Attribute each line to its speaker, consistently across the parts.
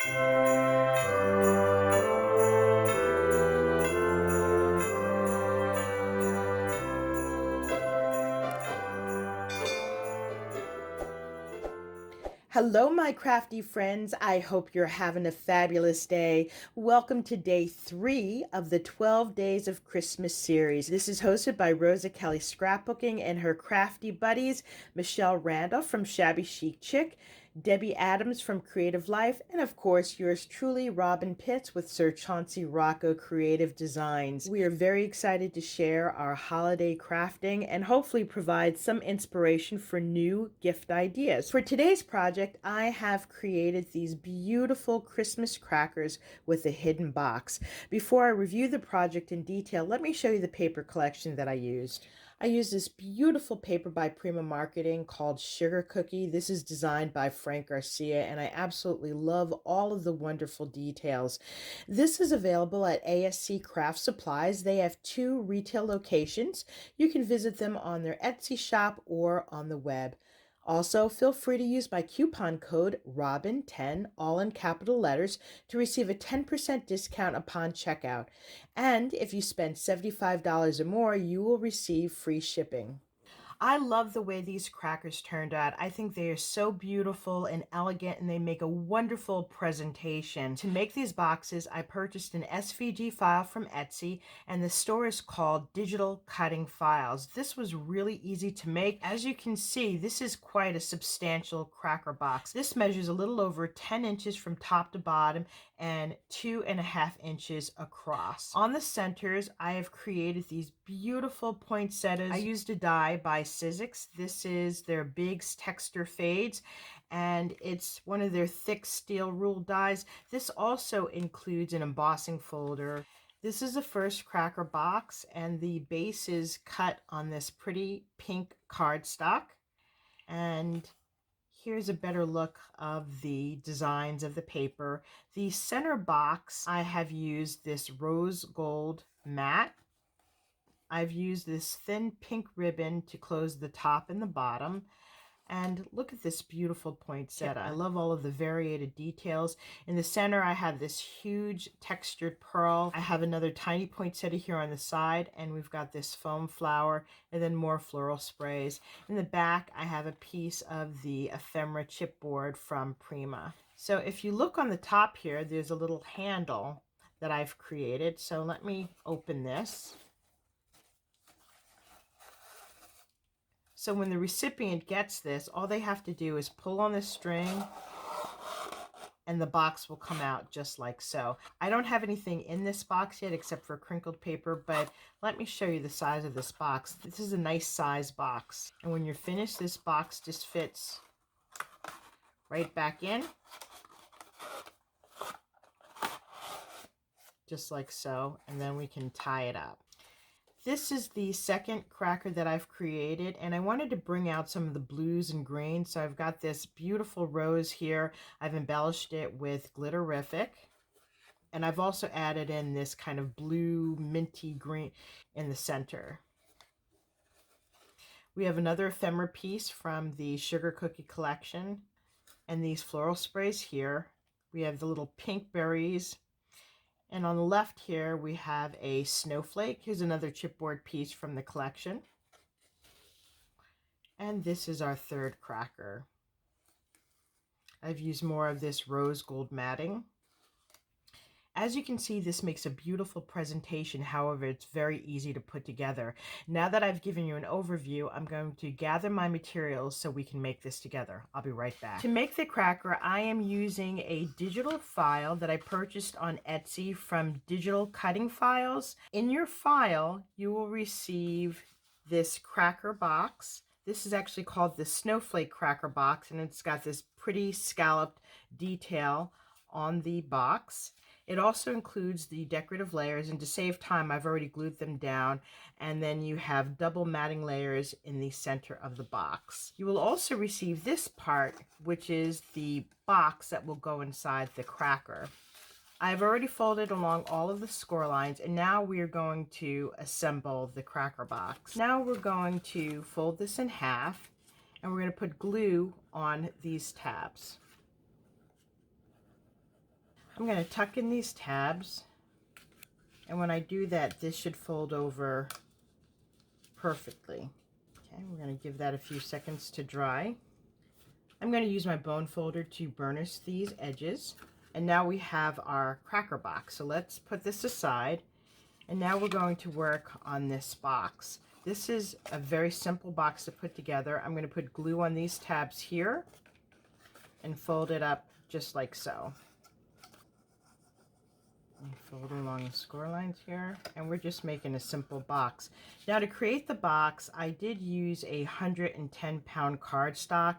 Speaker 1: Hello, my crafty friends. I hope you're having a fabulous day. Welcome to day 3 of the 12 Days of Christmas series. This is hosted by Rosa Kelly Scrapbooking and her crafty buddies, Michelle Randolph from Shabby Chic Chick, Debbie Adams from Creative Life, and of course, yours truly, Robyn Pitts with Sir Chauncey Rocco Creative Designs. We are very excited to share our holiday crafting and hopefully provide some inspiration for new gift ideas. For today's project, I have created these beautiful Christmas crackers with a hidden box. Before I review the project in detail, let me show you the paper collection that I used. I used this beautiful paper by Prima Marketing called Sugar Cookie. This is designed by Frank Garcia, and I absolutely love all of the wonderful details. This is available at ASC Craft Supplies. They have 2 retail locations. You can visit them on their Etsy shop or on the web. Also, feel free to use my coupon code ROBYN10, all in capital letters, to receive a 10% discount upon checkout. And if you spend $75 or more, you will receive free shipping. I love the way these crackers turned out. I think they are so beautiful and elegant, and they make a wonderful presentation. To make these boxes, I purchased an SVG file from Etsy, and the store is called Digital Cutting Files. This was really easy to make. As you can see, this is quite a substantial cracker box. This measures a little over 10 inches from top to bottom and 2.5 inches across. On the centers, I have created these beautiful poinsettias. I used a die by Sizzix. This is their Big Texture Fades, and it's one of their thick steel ruled dies. This also includes an embossing folder. This is the first cracker box, and the base is cut on this pretty pink cardstock. And here's a better look of the designs of the paper. The center box, I have used this rose gold matte. I've used this thin pink ribbon to close the top and the bottom. And look at this beautiful poinsettia. I love all of the variated details. In the center, I have this huge textured pearl. I have another tiny poinsettia here on the side, and we've got this foam flower and then more floral sprays. In the back, I have a piece of the ephemera chipboard from Prima. So if you look on the top here, there's a little handle that I've created. So let me open this. So when the recipient gets this, all they have to do is pull on the string and the box will come out just like so. I don't have anything in this box yet except for crinkled paper, but let me show you the size of this box. This is a nice size box. And when you're finished, this box just fits right back in. Just like so. And then we can tie it up. This is the second cracker that I've created, and I wanted to bring out some of the blues and greens. So I've got this beautiful rose here. I've embellished it with Glitterific, and I've also added in this kind of blue minty green in the center. We have another ephemera piece from the Sugar Cookie collection, and these floral sprays here. We have the little pink berries. And on the left here, we have a snowflake. Here's another chipboard piece from the collection. And this is our third cracker. I've used more of this rose gold matting. As you can see, this makes a beautiful presentation. However, it's very easy to put together. Now that I've given you an overview, I'm going to gather my materials so we can make this together. I'll be right back. To make the cracker, I am using a digital file that I purchased on Etsy from Digital Cutting Files. In your file, you will receive this cracker box. This is actually called the Snowflake Cracker Box, and it's got this pretty scalloped detail on the box. It also includes the decorative layers, and to save time, I've already glued them down, and then you have double matting layers in the center of the box. You will also receive this part, which is the box that will go inside the cracker. I've already folded along all of the score lines, and now we are going to assemble the cracker box. Now we're going to fold this in half, and we're going to put glue on these tabs. I'm going to tuck in these tabs, and when I do that, this should fold over perfectly. Okay, we're going to give that a few seconds to dry. I'm going to use my bone folder to burnish these edges. And now we have our cracker box. So let's put this aside. And now we're going to work on this box. This is a very simple box to put together. I'm going to put glue on these tabs here and fold it up just like so. And fold along the score lines here, and we're just making a simple box. Now to create the box, I did use a 110-pound cardstock.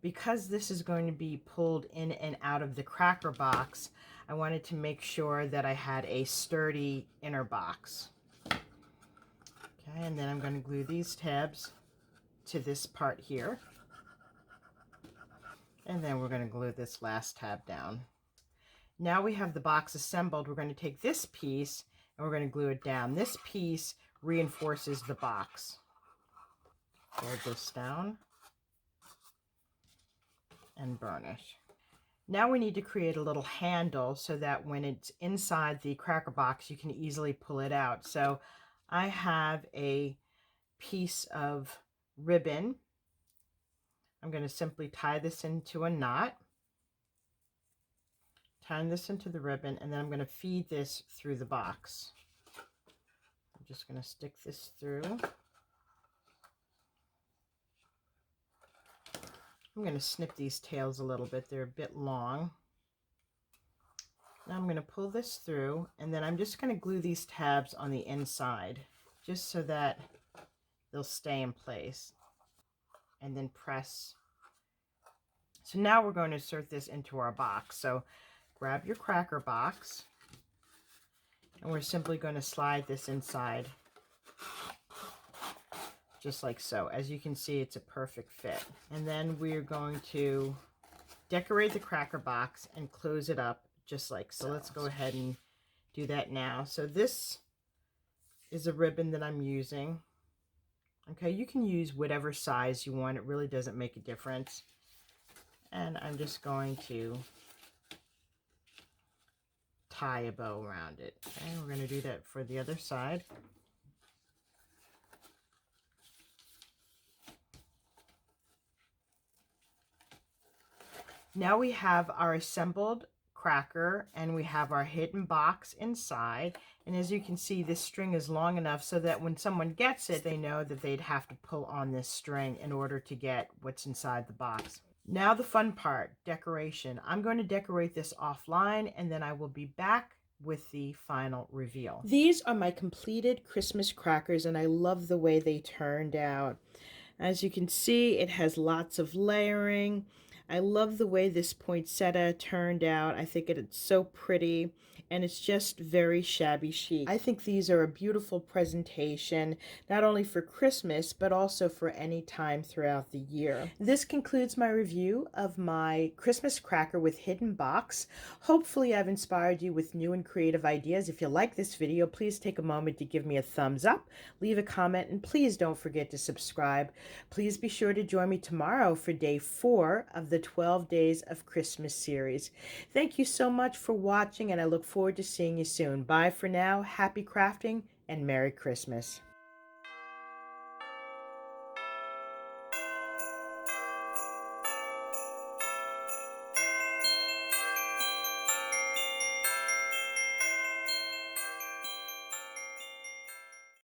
Speaker 1: Because this is going to be pulled in and out of the cracker box, I wanted to make sure that I had a sturdy inner box. Okay, and then I'm going to glue these tabs to this part here. And then we're going to glue this last tab down. Now we have the box assembled. We're going to take this piece and we're going to glue it down. This piece reinforces the box. Fold this down and burnish. Now we need to create a little handle so that when it's inside the cracker box, you can easily pull it out. So I have a piece of ribbon. I'm going to simply tie this into a knot. Tying this into the ribbon, and then I'm going to feed this through the box. I'm just going to stick this through. I'm going to snip these tails a little bit. They're a bit long. Now I'm going to pull this through, and then I'm just going to glue these tabs on the inside just so that they'll stay in place, and then press. So now we're going to insert this into our box. So grab your cracker box, and we're simply going to slide this inside just like so. As you can see, it's a perfect fit. And then we're going to decorate the cracker box and close it up just like so. Let's go ahead and do that now. So this is a ribbon that I'm using. Okay, you can use whatever size you want. It really doesn't make a difference. And I'm just going to tie a bow around it. Okay, we're going to do that for the other side. Now we have our assembled cracker and we have our hidden box inside. And as you can see, this string is long enough so that when someone gets it, they know that they'd have to pull on this string in order to get what's inside the box. Now the fun part, decoration. I'm going to decorate this offline, and then I will be back with the final reveal. These are my completed Christmas crackers, and I love the way they turned out. As you can see, it has lots of layering. I love the way this poinsettia turned out. I think it's so pretty, and it's just very shabby chic. I think these are a beautiful presentation, not only for Christmas, but also for any time throughout the year. This concludes my review of my Christmas cracker with hidden box. Hopefully I've inspired you with new and creative ideas. If you like this video, please take a moment to give me a thumbs up, leave a comment, and please don't forget to subscribe. Please be sure to join me tomorrow for day 4 of the 12 Days of Christmas series. Thank you so much for watching, and I look forward to seeing you soon. Bye for now. Happy crafting and Merry Christmas.